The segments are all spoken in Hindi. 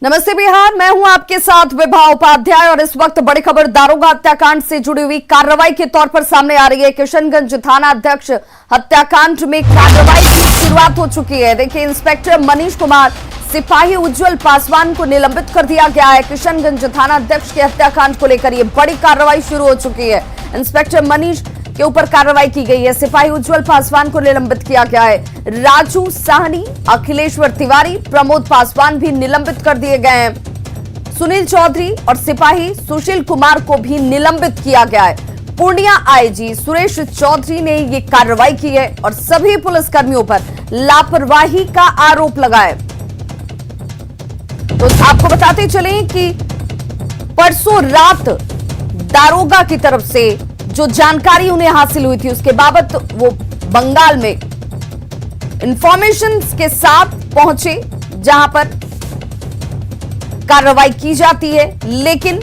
नमस्ते बिहार, मैं हूं आपके साथ विभा उपाध्याय और इस वक्त बड़ी खबर दारोगा हत्याकांड से जुड़ी हुई कार्रवाई के तौर पर सामने आ रही है। किशनगंज थाना अध्यक्ष हत्याकांड में कार्रवाई की शुरुआत हो चुकी है। देखिए, इंस्पेक्टर मनीष कुमार सिपाही उज्जवल पासवान को निलंबित कर दिया गया है। किशनगंज थाना अध्यक्ष के हत्याकांड को लेकर यह बड़ी कार्रवाई शुरू हो चुकी है। इंस्पेक्टर मनीष के ऊपर कार्रवाई की गई है। सिपाही उज्जवल पासवान को निलंबित किया गया है। राजू साहनी, अखिलेश्वर तिवारी, प्रमोद पासवान भी निलंबित कर दिए गए हैं। सुनील चौधरी और सिपाही सुशील कुमार को भी निलंबित किया गया है। पूर्णिया आईजी सुरेश चौधरी ने ये कार्रवाई की है और सभी पुलिसकर्मियों पर लापरवाही का आरोप लगाया। तो आपको बताते चलें कि परसों रात दारोगा की तरफ से जो जानकारी उन्हें हासिल हुई थी उसके बाबत वो बंगाल में इंफॉर्मेशन के साथ पहुंचे जहां पर कार्रवाई की जाती है, लेकिन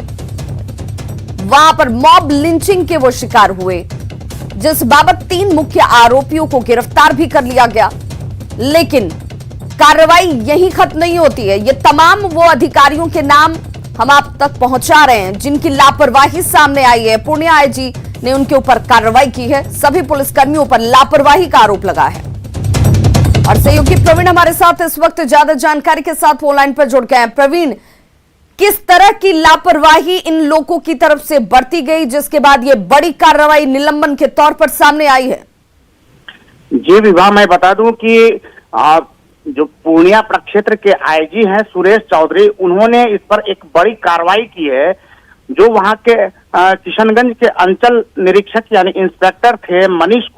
वहां पर मॉब लिंचिंग के वो शिकार हुए, जिस बाबत 3 मुख्य आरोपियों को गिरफ्तार भी कर लिया गया। लेकिन कार्रवाई यहीं खत्म नहीं होती है। ये तमाम वो अधिकारियों के नाम हम आप तक पहुंचा रहे हैं जिनकी लापरवाही सामने आई है। पूर्णिया आईजी ने उनके ऊपर कार्रवाई की है। सभी पुलिसकर्मियों पर लापरवाही का आरोप लगा है। और सहयोगी प्रवीण हमारे साथ इस वक्त ज्यादा जानकारी के साथ फोन लाइन पर जुड़ गए हैं। प्रवीण, किस तरह की लापरवाही इन लोगों की तरफ से बरती गई जिसके बाद ये बड़ी कार्रवाई निलंबन के तौर पर सामने आई है? जी विभा, मैं बता दूं कि जो पूर्णिया प्रक्षेत्र के आईजी हैं सुरेश चौधरी, उन्होंने इस पर एक बड़ी कार्रवाई की है। जो वहां के किशनगंज के अंचल निरीक्षक यानी इंस्पेक्टर थे मनीष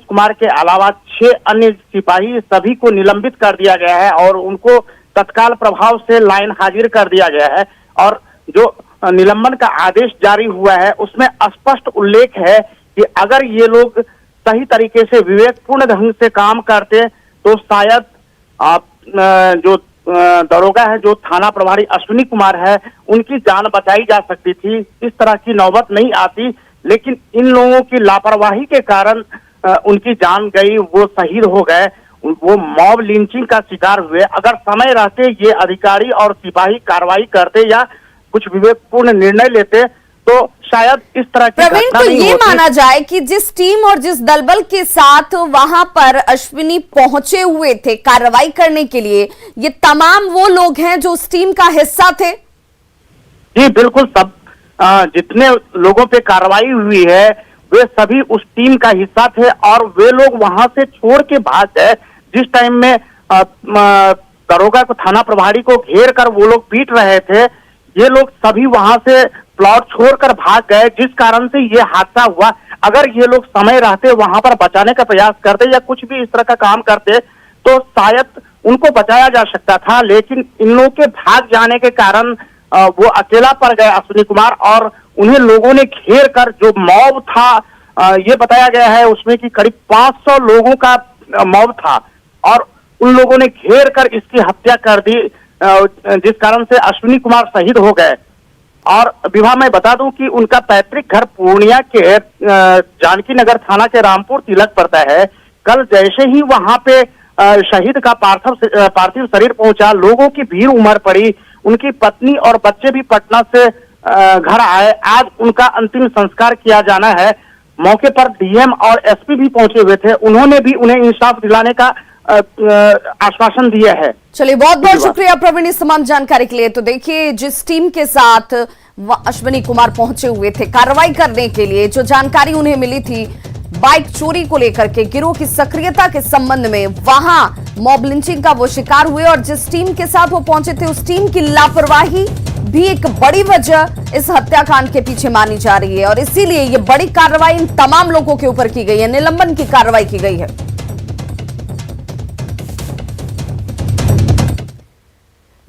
कुमार के अलावा 6 अन्य सिपाही सभी को निलंबित कर दिया गया है और उनको तत्काल प्रभाव से लाइन हाजिर कर दिया गया है। और जो निलंबन का आदेश जारी हुआ है उसमें स्पष्ट उल्लेख है कि अगर ये लोग सही तरीके से विवेकपूर्ण ढंग से काम करते तो शायद जो दरोगा है, जो थाना प्रभारी अश्विनी कुमार है, उनकी जान बचाई जा सकती थी। इस तरह की नौबत नहीं आती, लेकिन इन लोगों की लापरवाही के कारण उनकी जान गई, वो शहीद हो गए, वो मॉब लिंचिंग का शिकार हुए। अगर समय रहते ये अधिकारी और सिपाही कार्रवाई करते या कुछ विवेकपूर्ण निर्णय लेते तो शायद इस तरह की प्रवीण, घटना तो नहीं ये होती। माना जाए कि जिस टीम और जिस दलबल के साथ वहां पर अश्विनी पहुंचे हुए थे कार्रवाई करने के लिए, ये तमाम वो लोग हैं जो उस टीम का हिस्सा थे? जी बिल्कुल, सब जितने लोगों पे कार्रवाई हुई है वे सभी उस टीम का हिस्सा थे और वे लोग वहां से छोड़ के भाग गए। जिस टाइम में दरोगा को, थाना प्रभारी को घेर कर वो लोग पीट रहे थे, ये लोग सभी वहां से प्लॉट छोड़कर भाग गए, जिस कारण से ये हादसा हुआ। अगर ये लोग समय रहते वहां पर बचाने का प्रयास करते या कुछ भी इस तरह का काम करते तो शायद उनको बचाया जा सकता था, लेकिन इन लोगों के भाग जाने के कारण वो अकेला पड़ गए अश्विनी कुमार, और उन्हें लोगों ने घेर कर, जो मॉब था ये बताया गया है उसमें कि करीब 500 लोगों का मॉब था और उन लोगों ने घेर कर इसकी हत्या कर दी, जिस कारण से अश्विनी कुमार शहीद हो गए। और विभा, मैं बता दूं कि उनका पैतृक घर पूर्णिया के जानकी नगर थाना के रामपुर तिलक पड़ता है। कल जैसे ही वहां पे शहीद का पार्थिव शरीर पहुंचा, लोगों की भीड़ उमड़ पड़ी। उनकी पत्नी और बच्चे भी पटना से घर आए। आज उनका अंतिम संस्कार किया जाना है। मौके पर डीएम और एसपी भी पहुंचे हुए थे, उन्होंने भी उन्हें इंसाफ दिलाने का आश्वासन दिया है। चलिए, बहुत बहुत शुक्रिया प्रवीण इस तमाम जानकारी के लिए। तो देखिए, जिस टीम के साथ अश्विनी कुमार पहुंचे हुए थे कार्रवाई करने के लिए, जो जानकारी उन्हें मिली थी बाइक चोरी को लेकर के गिरोह की सक्रियता के संबंध में, वहां मॉब लिंचिंग का वो शिकार हुए और जिस टीम के साथ वो पहुंचे थे उस टीम की लापरवाही भी एक बड़ी वजह इस हत्याकांड के पीछे मानी जा रही है। और इसीलिए ये बड़ी कार्रवाई इन तमाम लोगों के ऊपर की गई है, निलंबन की कार्रवाई की गई है।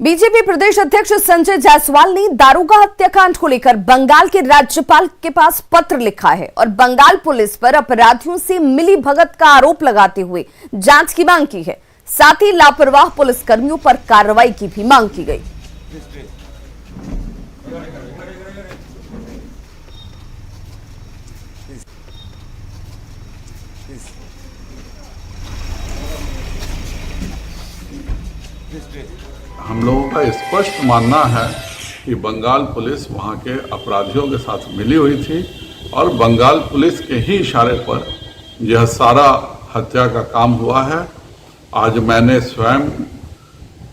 बीजेपी प्रदेश अध्यक्ष संजय जायसवाल ने दारोगा हत्याकांड को लेकर बंगाल के राज्यपाल के पास पत्र लिखा है और बंगाल पुलिस पर अपराधियों से मिलीभगत का आरोप लगाते हुए जांच की मांग की है। साथ ही लापरवाह पुलिसकर्मियों पर कार्रवाई की भी मांग की गई। हम लोगों का स्पष्ट मानना है कि बंगाल पुलिस वहाँ के अपराधियों के साथ मिली हुई थी और बंगाल पुलिस के ही इशारे पर यह सारा हत्या का काम हुआ है। आज मैंने स्वयं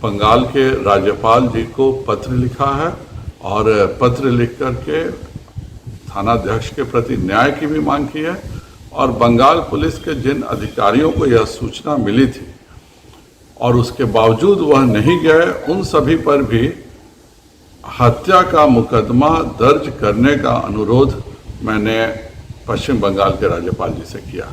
बंगाल के राज्यपाल जी को पत्र लिखा है और पत्र लिख करके थानाध्यक्ष के प्रति न्याय की भी मांग की है और बंगाल पुलिस के जिन अधिकारियों को यह सूचना मिली थी और उसके बावजूद वह नहीं गए, उन सभी पर भी हत्या का मुकदमा दर्ज करने का अनुरोध मैंने पश्चिम बंगाल के राज्यपाल जी से किया।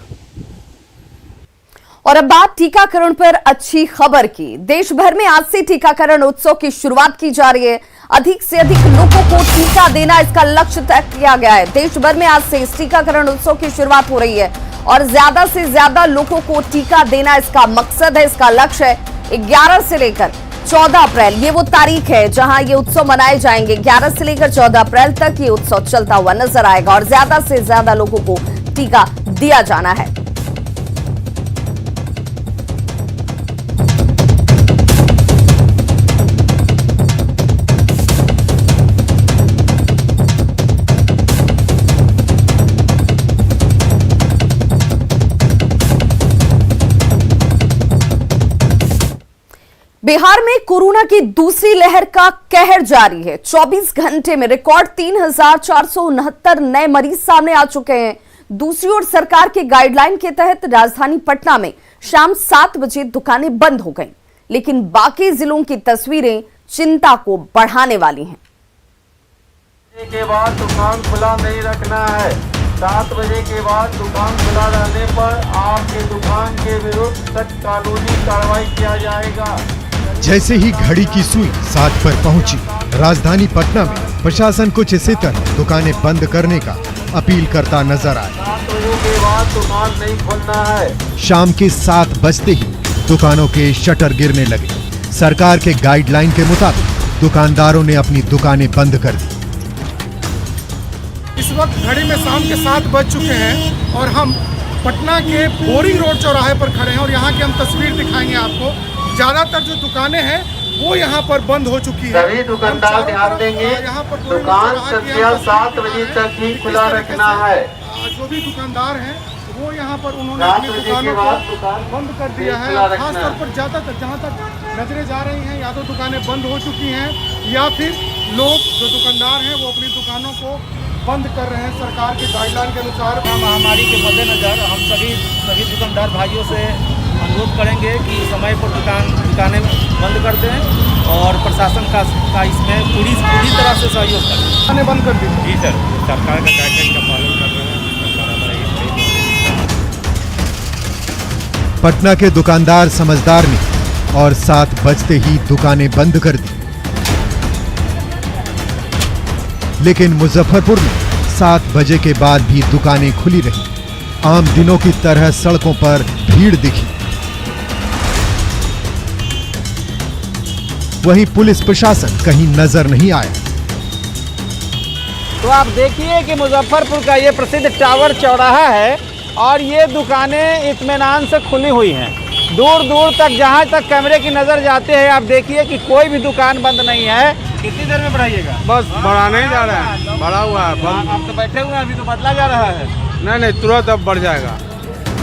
और अब बात टीकाकरण पर अच्छी खबर की। देश भर में आज से टीकाकरण उत्सव की शुरुआत की जा रही है। अधिक से अधिक लोगों को टीका देना इसका लक्ष्य तय किया गया है। देश भर में आज से इस टीकाकरण उत्सव की शुरुआत हो रही है और ज्यादा से ज्यादा लोगों को टीका देना इसका मकसद है, इसका लक्ष्य है। 11 से लेकर 14 अप्रैल ये वो तारीख है जहां ये उत्सव मनाए जाएंगे। 11 से लेकर 14 अप्रैल तक ये उत्सव चलता हुआ नजर आएगा और ज्यादा से ज्यादा लोगों को टीका दिया जाना है। बिहार में कोरोना की दूसरी लहर का कहर जारी है। 24 घंटे में रिकॉर्ड 3,469 नए मरीज सामने आ चुके हैं। दूसरी ओर सरकार के गाइडलाइन के तहत राजधानी पटना में शाम 7 बजे दुकानें बंद हो गईं, लेकिन बाकी जिलों की तस्वीरें चिंता को बढ़ाने वाली हैं। के बाद दुकान खुला नहीं रखना है। 7 बजे के बाद दुकान खुला रहने पर आपके दुकान के विरुद्ध सख्त कानूनी कार्रवाई किया जाएगा। जैसे ही घड़ी की सुई 7 पर पहुंची, राजधानी पटना में प्रशासन कुछ इसी तरह दुकानें बंद करने का अपील करता नजर आया। 7 बजे के बाद दुकान नहीं खोलना है। शाम के 7 बजते ही दुकानों के शटर गिरने लगे। सरकार के गाइडलाइन के मुताबिक दुकानदारों ने अपनी दुकानें बंद कर दी। इस वक्त घड़ी में शाम के 7 बज चुके हैं और हम पटना के बोरिंग रोड चौराहे पर खड़े हैं और यहाँ की हम तस्वीर दिखाएंगे आपको। ज्यादातर जो दुकानें हैं वो यहाँ पर बंद हो चुकी है। सभी दुकानदार ध्यान देंगे, दुकान संध्या 7 बजे तक ही खुला रखना है। जो भी दुकानदार हैं वो यहाँ पर उन्होंने अपनी दुकानों को बंद कर दिया है। खासतौर पर ज्यादातर जहाँ तक नजरें जा रही हैं, या तो दुकानें बंद हो चुकी हैं या फिर लोग जो दुकानदार हैं वो अपनी दुकानों को बंद कर रहे हैं सरकार के गाइडलाइन के अनुसार। महामारी के मद्देनजर हम सभी दुकानदार भाइयों से अनुरोध करेंगे कि समय पर दुकानें बंद कर दें और प्रशासन का इसमें पूरी तरह से सहयोग करें। दुकानें बंद कर दी। जी सर, सरकार का गाइडलाइन का पालन कर रहे हैं। पटना के दुकानदार समझदार ने और 7 बजते ही दुकानें बंद कर दी, लेकिन मुजफ्फरपुर में 7 बजे के बाद भी दुकानें खुली रही। आम दिनों की तरह सड़कों पर भीड़ दिखी। वहीं पुलिस प्रशासन कहीं नजर नहीं आया। तो आप देखिए कि मुजफ्फरपुर का ये प्रसिद्ध टावर चौराहा है और ये दुकानें इत्मीनान से खुली हुई हैं। दूर दूर तक जहाँ तक कैमरे की नजर जाते हैं आप देखिए कि कोई भी दुकान बंद नहीं है। कितनी देर में बढ़ाइएगा? बस बढ़ाने ही जा रहा है, बढ़ा हुआ है। आप तो बैठे हुए हैं, अभी तो बदला जा रहा है। नहीं तुरंत अब बढ़ जाएगा।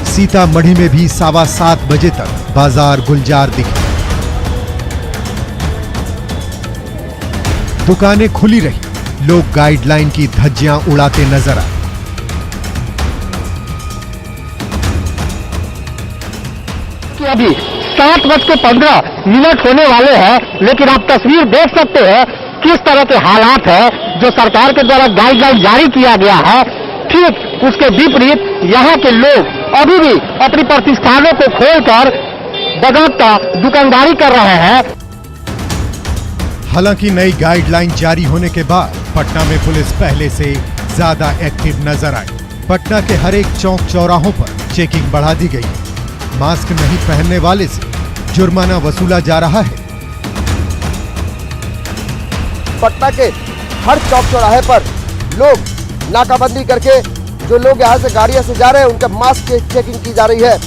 सीतामढ़ी में भी 7:15 बजे तक बाजार गुलजार दिखे। दुकानें खुली रही, लोग गाइडलाइन की धज्जियां उड़ाते नजर आए। अभी 7:15 होने वाले हैं, लेकिन आप तस्वीर देख सकते हैं किस तरह के हालात है। जो सरकार के द्वारा गाइडलाइन जारी किया गया है, ठीक उसके विपरीत यहाँ के लोग अभी भी अपनी प्रतिष्ठानों को खोलकर बगावता दुकानदारी कर रहे हैं। हालांकि नई गाइडलाइन जारी होने के बाद पटना में पुलिस पहले से ज्यादा एक्टिव नजर आई। पटना के हर एक चौक चौराहों पर चेकिंग बढ़ा दी गई। मास्क नहीं पहनने वाले से जुर्माना वसूला जा रहा है। पटना के हर चौक चौराहे पर लोग नाकाबंदी करके जो लोग यहाँ से गाड़ियां से जा रहे हैं उनके मास्क की चेकिंग की जा रही है।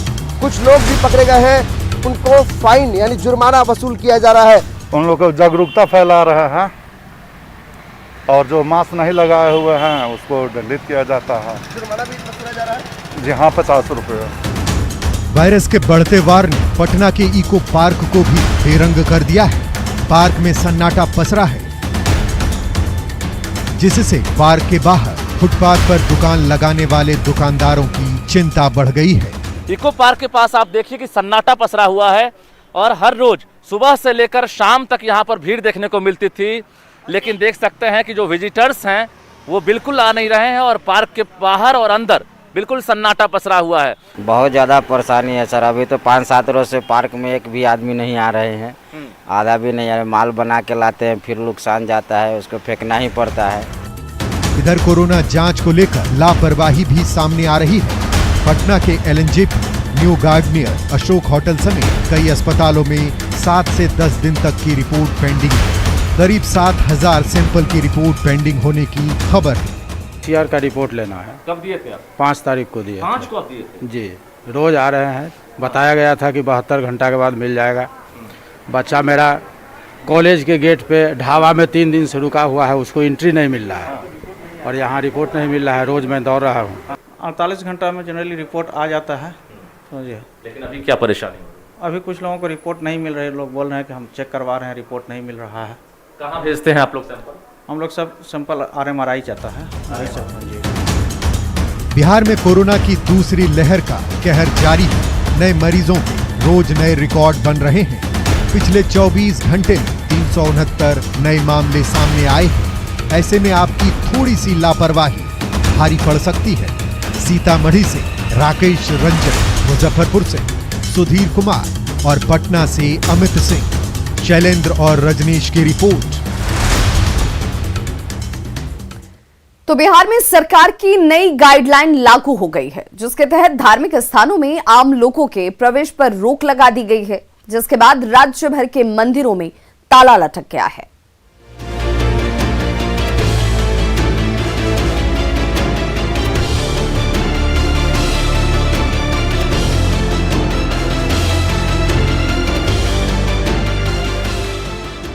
कुछ लोग भी पकड़े गए हैं, उनको फाइन यानी जुर्माना वसूल किया जा रहा है। उन लोग को जागरूकता फैला रहे हैं और जो मास्क नहीं लगाए हुए हैं उसको दंडित किया जाता है। जुर्माना भी वसूला जा रहा है। जी हाँ, 50 रुपये। वायरस के बढ़ते वार ने पटना के इको पार्क को भी बेरंग कर दिया है। पार्क में सन्नाटा पसरा है, जिससे पार्क के बाहर फुटपाथ पर दुकान लगाने वाले दुकानदारों की चिंता बढ़ गई है। इको पार्क के पास आप देखिए कि सन्नाटा पसरा हुआ है और हर रोज सुबह से लेकर शाम तक यहाँ पर भीड़ देखने को मिलती थी, लेकिन देख सकते हैं कि जो विजिटर्स हैं वो बिल्कुल आ नहीं रहे हैं और पार्क के बाहर और अंदर बिल्कुल सन्नाटा पसरा हुआ है। बहुत ज़्यादा परेशानी है सर। अभी तो 5-7 रोज से पार्क में एक भी आदमी नहीं आ रहे हैं, आधा भी नहीं आ रहे। माल बना के लाते हैं, फिर नुकसान जाता है, उसको फेंकना ही पड़ता है। इधर कोरोना जांच को लेकर लापरवाही भी सामने आ रही है। पटना के LNJP, new Gardiner, Ashok hotel समेत कई अस्पतालों में 7 से 10 दिन तक की रिपोर्ट पेंडिंग है। करीब 7,000 सैंपल की रिपोर्ट पेंडिंग होने की खबर है। CR का रिपोर्ट लेना है। कब दिए थे आप? 5 तारीख को दिए। 5 को दिए थे? जी, रोज आ रहे हैं। बताया गया था कि 72 घंटा के बाद मिल जाएगा। बच्चा मेरा कॉलेज के गेट पे ढाबा में 3 दिन से रुका हुआ है, उसको एंट्री नहीं मिल रहा है और यहाँ रिपोर्ट नहीं मिल रहा है। रोज मैं दौड़ रहा हूँ। 48 घंटा में जनरली रिपोर्ट आ जाता है। समझिए। लेकिन अभी क्या परेशानी? अभी कुछ लोगों को रिपोर्ट नहीं मिल रही। लोग बोल रहे हैं कि हम चेक करवा रहे हैं, रिपोर्ट नहीं मिल रहा है। कहाँ भेजते हैं आप लोग सैंपल? हम लोग सब सैंपल RMRI जाता है। बिहार में कोरोना की दूसरी लहर का कहर जारी है। नए मरीजों के रोज नए रिकॉर्ड बन रहे हैं। पिछले 24 घंटे में 369 नए मामले सामने आए हैं। ऐसे में आपकी थोड़ी सी लापरवाही भारी पड़ सकती है। सीतामढ़ी से राकेश रंजन, मुजफ्फरपुर से सुधीर कुमार और पटना से अमित सिंह, शैलेंद्र और रजनीश की रिपोर्ट। तो बिहार में सरकार की नई गाइडलाइन लागू हो गई है, जिसके तहत धार्मिक स्थानों में आम लोगों के प्रवेश पर रोक लगा दी गई है, जिसके बाद राज्य भर के मंदिरों में ताला लटक गया है।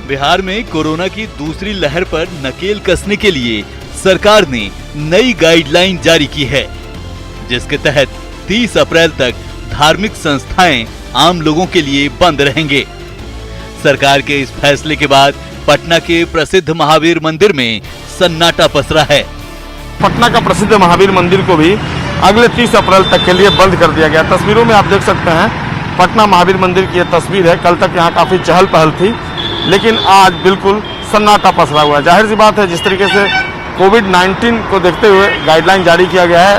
बिहार में कोरोना की दूसरी लहर पर नकेल कसने के लिए सरकार ने नई गाइडलाइन जारी की है, जिसके तहत 30 अप्रैल तक धार्मिक संस्थाएं आम लोगों के लिए बंद रहेंगे। सरकार के इस फैसले के बाद पटना के प्रसिद्ध महावीर मंदिर में सन्नाटा पसरा है। पटना का प्रसिद्ध महावीर मंदिर को भी अगले 30 अप्रैल तक के लिए बंद कर दिया गया। तस्वीरों में आप देख सकते हैं पटना महावीर मंदिर की यह तस्वीर है। कल तक यहाँ काफी चहल पहल थी, लेकिन आज बिल्कुल सन्नाटा पसरा हुआ है। जाहिर सी बात है, जिस तरीके से कोविड-19 को देखते हुए गाइडलाइन जारी किया गया है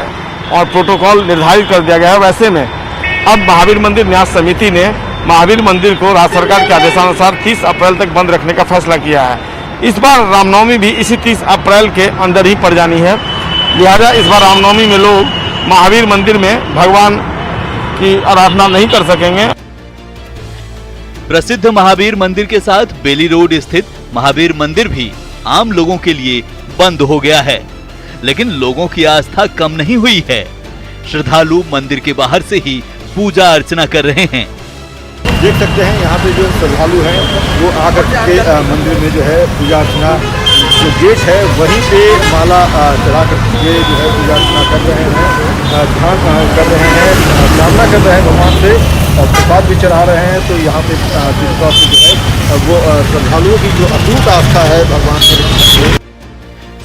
और प्रोटोकॉल निर्धारित कर दिया गया है, वैसे में अब महावीर मंदिर न्यास समिति ने महावीर मंदिर को राज्य सरकार के आदेशानुसार 30 अप्रैल तक बंद रखने का फैसला किया है। इस बार रामनवमी भी इसी 30 अप्रैल के अंदर ही पड़ जानी है। लिहाजा इस बार रामनवमी में लोग महावीर मंदिर में भगवान की आराधना नहीं कर सकेंगे। प्रसिद्ध महावीर मंदिर के साथ बेली रोड स्थित महावीर मंदिर भी आम लोगों के लिए बंद हो गया है, लेकिन लोगों की आस्था कम नहीं हुई है। श्रद्धालु मंदिर के बाहर से ही पूजा अर्चना कर रहे हैं। देख सकते हैं यहाँ पे जो श्रद्धालु हैं वो आकर के मंदिर में जो है पूजा अर्चना, जो गेट है वहीं पे माला चढ़ा करके जो है पूजा अर्चना कर रहे हैं, ध्यान कर रहे हैं, कामना कर रहे हैं भगवान से, प्रसाद भी चढ़ा रहे हैं। तो यहाँ पे जो है वो श्रद्धालुओं की जो अटूट आस्था है भगवान से।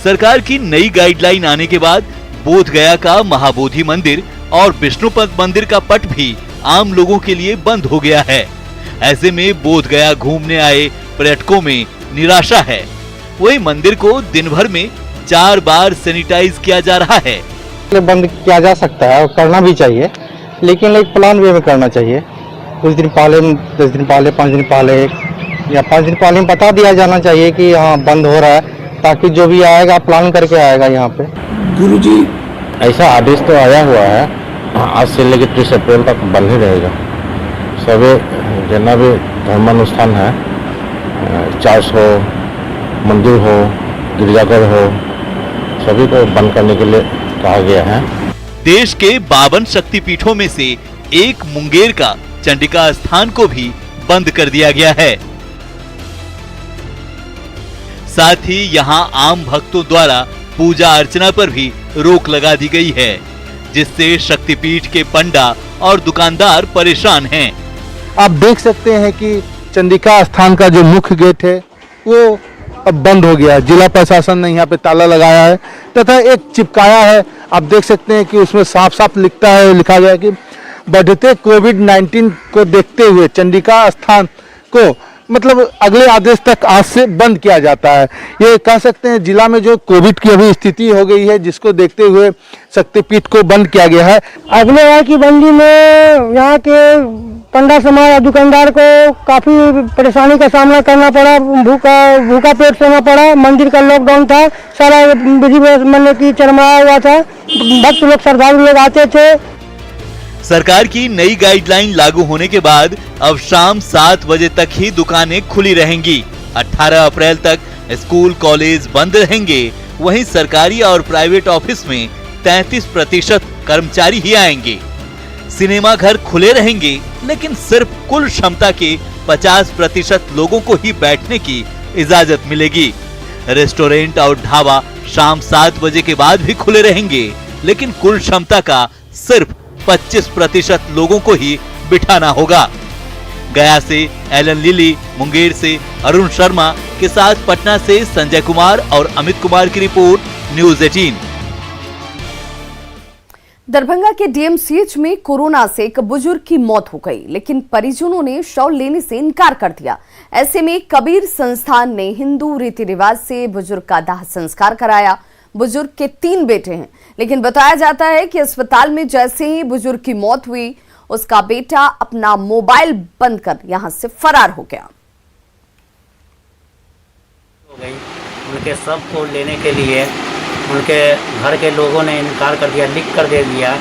सरकार की नई गाइडलाइन आने के बाद बोधगया का महाबोधि मंदिर और विष्णुपद मंदिर का पट भी आम लोगों के लिए बंद हो गया है। ऐसे में बोधगया घूमने आए पर्यटकों में निराशा है। वही मंदिर को दिन भर में 4 बार सैनिटाइज किया जा रहा है। बंद किया जा सकता है और करना भी चाहिए, लेकिन एक प्लान वे में करना चाहिए। कुछ दिन पहले, 10 दिन पहले, 5 दिन पहले या 5 दिन पहले में बता दिया जाना चाहिए कि हाँ बंद हो रहा है, ताकि जो भी आएगा प्लान करके आएगा यहाँ पे। गुरुजी, ऐसा आदेश तो आया हुआ है, आज से लेकर 30 अप्रैल तक बंद ही रहेगा। सभी जितना भी धर्मानुष्ठान है, चर्च हो, मंदिर हो, गिरजाघर हो, सभी को बंद करने के लिए कहा गया है। देश के 52 शक्तिपीठों में से एक मुंगेर का चंडिका स्थान को भी बंद कर दिया गया है। साथ ही यहां आम भक्तों द्वारा पूजा अर्चना पर भी रोक लगा दी गई है, जिससे शक्तिपीठ के पंडा और दुकानदार परेशान हैं। आप देख सकते हैं कि चंडिका स्थान का जो मुख्य गेट है वो अब बंद हो गया है। जिला प्रशासन ने यहाँ पे ताला लगाया है तथा एक चिपकाया है। आप देख सकते हैं कि उसमें साफ साफ लिखा गया है कि बढ़ते कोविड-19 को देखते हुए चंडिका स्थान को मतलब अगले आदेश तक आज से बंद किया जाता है। ये कह सकते हैं जिला में जो कोविड की अभी स्थिति हो गई है, जिसको देखते हुए शक्तिपीठ को बंद किया गया है। अगले यहाँ की बंदी में यहाँ के पंडा समाज और दुकानदार को काफी परेशानी का सामना करना पड़ा, भूखा पेट सोना पड़ा। मंदिर का लॉकडाउन था, सारा विधि मतलब की चरमाया हुआ था, भक्त लोग श्रद्धालु लोग आते थे। सरकार की नई गाइडलाइन लागू होने के बाद अब शाम 7 बजे तक ही दुकानें खुली रहेंगी। 18 अप्रैल तक स्कूल कॉलेज बंद रहेंगे। वहीं सरकारी और प्राइवेट ऑफिस में 33% कर्मचारी ही आएंगे। सिनेमा घर खुले रहेंगे, लेकिन सिर्फ कुल क्षमता के 50% लोगों को ही बैठने की इजाजत मिलेगी। रेस्टोरेंट और ढाबा शाम 7 बजे के बाद भी खुले रहेंगे, लेकिन कुल क्षमता का सिर्फ 25% लोगों को ही बिठाना होगा। गया से एलन लिली, मुंगेर से अरुण शर्मा के साथ पटना से संजय कुमार और अमित कुमार की रिपोर्ट, न्यूज़ 18। दरभंगा के डीएमसीएच में कोरोना से एक बुजुर्ग की मौत हो गई, लेकिन परिजनों ने शव लेने से इनकार कर दिया। ऐसे में कबीर संस्थान ने हिंदू रीति रिवाज से बुजुर्ग का दाह संस्कार कराया। बुजुर्ग के 3 बेटे हैं, लेकिन बताया जाता है कि अस्पताल में जैसे ही बुजुर्ग की मौत हुई, उसका बेटा अपना मोबाइल बंद कर यहां से फरार हो गया। उनके शव को लेने के लिए उनके घर के लोगों ने इनकार कर दिया, लिख कर दे दिया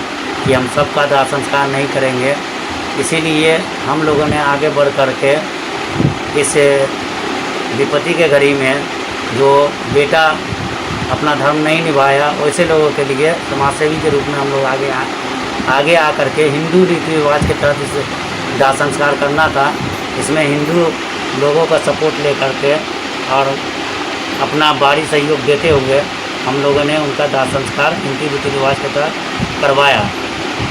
कि हम सब का दाह संस्कार नहीं करेंगे। इसीलिए हम लोगों ने आगे बढ़ कर के इस विपत्ति के घड़ी में जो बेटा अपना धर्म नहीं निभाया, वैसे लोगों के लिए समाजसेवी के रूप में हम लोग आगे आकर के हिंदू रीति रिवाज के तहत इस दाह संस्कार करना था। इसमें हिंदू लोगों का सपोर्ट लेकर के और अपना बारी सहयोग देते हुए हम लोगों ने उनका दाह संस्कार हिंदू रीति रिवाज के तहत करवाया।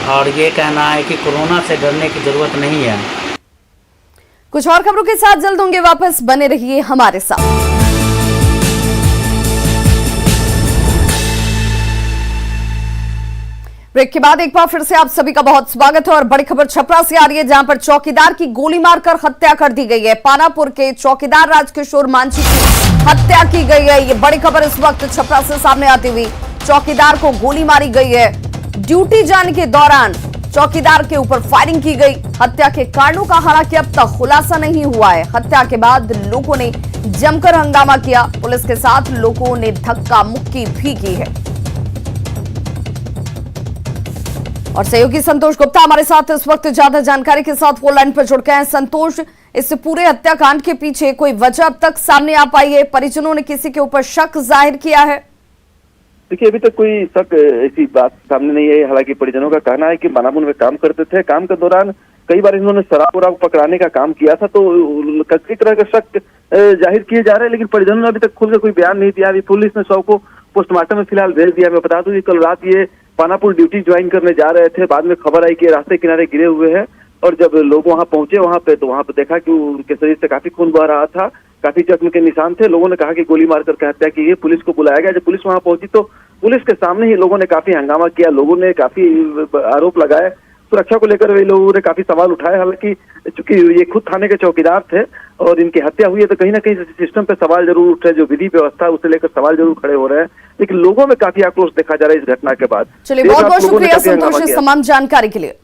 और ये कहना है कि कोरोना से डरने की जरूरत नहीं है। कुछ और खबरों के साथ जल्द होंगे वापस, बने रहिए हमारे साथ। ब्रेक के बाद एक बार फिर से आप सभी का बहुत स्वागत है और बड़ी खबर छपरा से आ रही है, जहां पर चौकीदार की गोली मारकर हत्या कर दी गई है। पानापुर के चौकीदार राजकिशोर मांझी की हत्या की गई है। ये बड़ी खबर इस वक्त छपरा से सामने आती हुई। चौकीदार को गोली मारी गई है। ड्यूटी जाने के दौरान चौकीदार के ऊपर फायरिंग की गई। हत्या के कारणों का हालांकि अब तक खुलासा नहीं हुआ है। हत्या के बाद लोगों ने जमकर हंगामा किया। पुलिस के साथ लोगों ने धक्का मुक्की भी की है। और सहयोगी संतोष गुप्ता हमारे साथ इस वक्त ज्यादा जानकारी के साथ फोन लाइन पर जुड़ गए हैं। संतोष, इस पूरे हत्याकांड के पीछे कोई वजह अब तक सामने आ पाई है? परिजनों ने किसी के ऊपर शक जाहिर किया है? देखिए, अभी तक कोई शक ऐसी बात सामने नहीं है। हालांकि परिजनों का कहना है कि पानापुर में काम करते थे, काम के दौरान कई बार इन्होंने शराब वराब पकड़ाने का काम किया था, तो कई तरह का शक जाहिर किए जा रहे हैं। लेकिन परिजनों ने अभी तक खुल के कोई बयान नहीं दिया। अभी पुलिस ने शव को पोस्टमार्टम में फिलहाल भेज दिया। मैं बता दूं कि कल रात ये पानापुर ड्यूटी ज्वाइन करने जा रहे थे। बाद में खबर आई कि रास्ते किनारे गिरे हुए हैं, और जब लोग वहां पहुंचे वहां पे तो वहां पे देखा कि उनके शरीर से काफी खून बह रहा था, काफी जख्म के निशान थे। लोगों ने कहा कि गोली मार करके हत्या की है। पुलिस को बुलाया गया। जब पुलिस वहां पहुंची तो पुलिस के सामने ही लोगों ने काफी हंगामा किया। लोगों ने काफी आरोप लगाए। सुरक्षा को लेकर वे लोगों ने काफी सवाल उठाए। हालांकि चूंकि ये खुद थाने के चौकीदार थे और इनकी हत्या हुई है, तो कहीं ना कहीं सिस्टम पे सवाल जरूर उठ रहे हैं। जो विधि व्यवस्था उसे लेकर सवाल जरूर खड़े हो रहे हैं। लेकिन लोगों में काफी आक्रोश देखा जा रहा है इस घटना के बाद। चलिए, बहुत बहुत शुक्रिया संतोष इस तमाम जानकारी के लिए।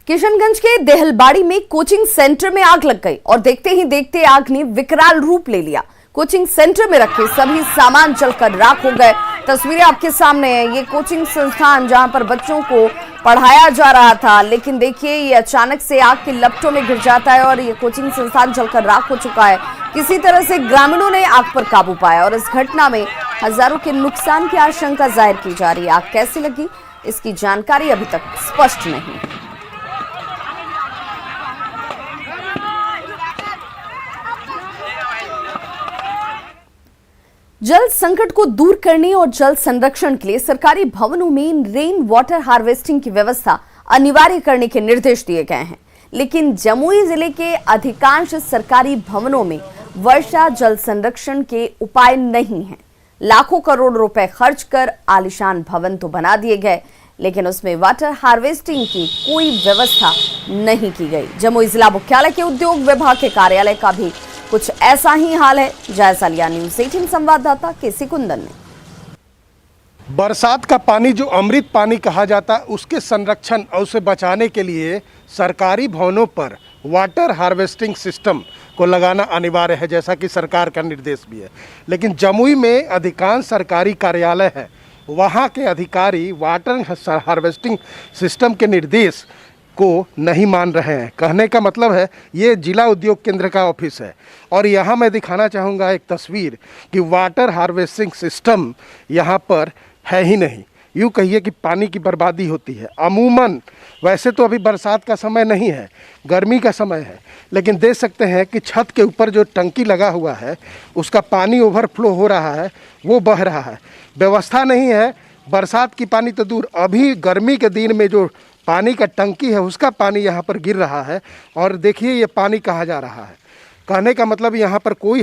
किशनगंज के देहलबाड़ी में कोचिंग सेंटर में आग लग गई और देखते ही देखते आग ने विकराल रूप ले लिया। कोचिंग सेंटर में रखे सभी सामान जलकर राख हो गए। तस्वीरें आपके सामने हैं। ये कोचिंग संस्थान जहां पर बच्चों को पढ़ाया जा रहा था, लेकिन देखिए ये अचानक से आग की लपटों में गिर जाता है और ये कोचिंग संस्थान जलकर राख हो चुका है। किसी तरह से ग्रामीणों ने आग पर काबू पाया और इस घटना में हजारों के नुकसान की आशंका जाहिर की जा रही है। आग कैसे लगी इसकी जानकारी अभी तक स्पष्ट नहीं है। जल संकट को दूर करने और जल संरक्षण के लिए सरकारी भवनों में रेन वाटर हार्वेस्टिंग की व्यवस्था अनिवार्य करने के निर्देश दिए गए हैं, लेकिन जमुई जिले के अधिकांश सरकारी भवनों में वर्षा जल संरक्षण के उपाय नहीं हैं। लाखों करोड़ रुपए खर्च कर आलीशान भवन तो बना दिए गए, लेकिन उसमें वाटर हार्वेस्टिंग की कोई व्यवस्था नहीं की गई। जमुई जिला मुख्यालय के उद्योग विभाग के कार्यालय का भी कुछ ऐसा ही हाल है। जायजा लिया न्यूज़ 18 संवाददाता केसी कुंदन ने। बरसात का पानी जो अमृत पानी कहा जाता है, उसके संरक्षण और उसे बचाने के लिए सरकारी भवनों पर वाटर हार्वेस्टिंग सिस्टम को लगाना अनिवार्य है, जैसा कि सरकार का निर्देश भी है। लेकिन जमुई में अधिकांश सरकारी कार्यालय है, वहाँ के अधिकारी वाटर हार्वेस्टिंग सिस्टम के निर्देश को नहीं मान रहे हैं। कहने का मतलब है ये जिला उद्योग केंद्र का ऑफिस है और यहाँ मैं दिखाना चाहूँगा एक तस्वीर कि वाटर हार्वेस्टिंग सिस्टम यहाँ पर है ही नहीं। यूँ कहिए कि पानी की बर्बादी होती है अमूमन। वैसे तो अभी बरसात का समय नहीं है, गर्मी का समय है, लेकिन देख सकते हैं कि छत के ऊपर जो टंकी लगा हुआ है उसका पानी ओवरफ्लो हो रहा है, वो बह रहा है। व्यवस्था नहीं है। बरसात की पानी तो दूर, अभी गर्मी के दिन में जो पानी का टंकी है उसका पानी यहाँ पर गिर रहा है और देखिए ये पानी कहाँ जा रहा है। कहने का मतलब यहाँ पर कोई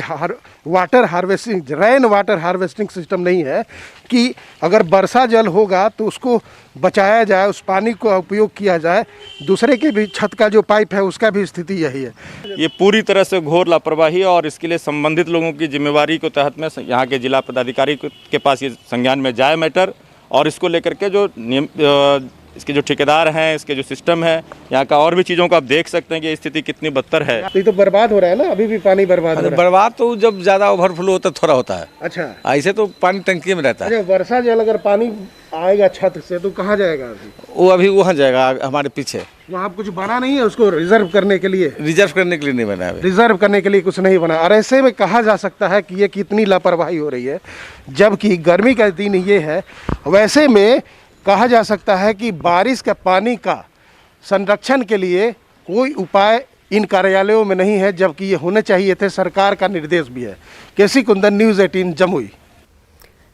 water harvesting, rain water harvesting system नहीं है कि अगर वर्षा जल होगा तो उसको बचाया जाए, उस पानी को उपयोग किया जाए। दूसरे के भी छत का जो पाइप है उसका भी स्थिति यही है। ये पूरी तरह से घोर लापरवाही और इसके लिए संबंधित लोगों की जिम्मेवारी को तहत में यहाँ के जिला पदाधिकारी के पास ये संज्ञान में जाए मैटर, और इसको लेकर के जो इसके जो ठेकेदार हैं, इसके जो सिस्टम है, यहाँ का और भी चीज़ों को आप देख सकते हैं कि स्थिति कितनी बदतर है। तो ये तो बर्बाद हो रहा है ना, अभी भी पानी बर्बाद हो रहा है। बर्बाद तो जब ज़्यादा ओवरफ्लो होता है थोड़ा होता है। अच्छा, ऐसे तो पानी टंकी में रहता है। वर्षा जल अगर पानी आएगा छत से तो कहाँ जाएगा? वो अभी वहाँ जाएगा हमारे पीछे। वहाँ कुछ बना नहीं है उसको रिजर्व करने के लिए? रिजर्व करने के लिए नहीं बना है। रिजर्व करने के लिए कुछ नहीं बना। और ऐसे में कहा जा सकता है कि ये कितनी लापरवाही हो रही है, जबकि गर्मी का दिन ये है। वैसे में कहा जा सकता है कि बारिश का पानी का संरक्षण के लिए कोई उपाय इन कार्यालयों में नहीं है, जबकि ये होने चाहिए थे। सरकार का निर्देश भी है। केसी कुंदन, न्यूज़ 18 जमुई।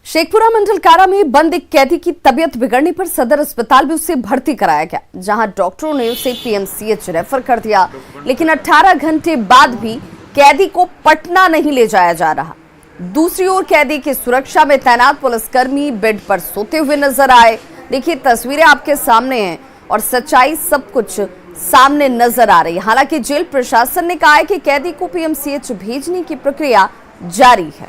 शेखपुरा मंडल कारा में बंद एक कैदी की तबीयत बिगड़ने पर सदर अस्पताल में उसे भर्ती कराया गया, जहां डॉक्टरों ने उसे पीएमसीएच रेफर कर दिया। लेकिन 18 घंटे बाद भी कैदी को पटना नहीं ले जाया जा रहा। दूसरी ओर कैदी की सुरक्षा में तैनात पुलिसकर्मी बेड पर सोते हुए नजर आए। देखिए तस्वीरें आपके सामने हैं और सच्चाई सब कुछ सामने नजर आ रही है। हालांकि जेल प्रशासन ने कहा है कि कैदी को पीएमसीएच भेजने की प्रक्रिया जारी है।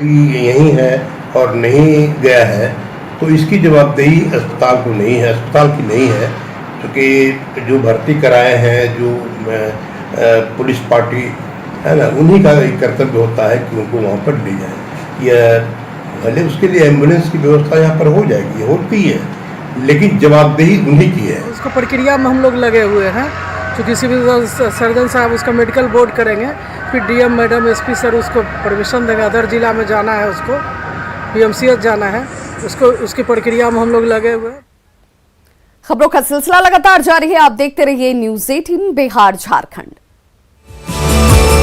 यही है और नहीं गया है तो इसकी जवाबदेही अस्पताल को नहीं है, अस्पताल की नहीं है, क्योंकि जो भर्ती कराए हैं, जो पुलिस पार्टी है ना, उन्हीं का कर्तव्य होता है कि उनको वहाँ पर ले जाए। या भले उसके लिए एम्बुलेंस की व्यवस्था यहाँ पर हो जाएगी, होती है, लेकिन जवाबदेही उन्हीं की है। उसको प्रक्रिया में हम लोग लगे हुए हैं, क्योंकि सिविल सर्जन साहब उसका मेडिकल बोर्ड करेंगे, फिर डीएम मैडम एसपी सर उसको परमिशन देंगे। अदर जिला में जाना है, उसको पीएमसीएच जाना है, उसको उसकी प्रक्रिया में हम लोग लगे हुए हैं। खबरों का सिलसिला लगातार जारी है। आप देखते रहिए न्यूज़ 18 बिहार झारखंड।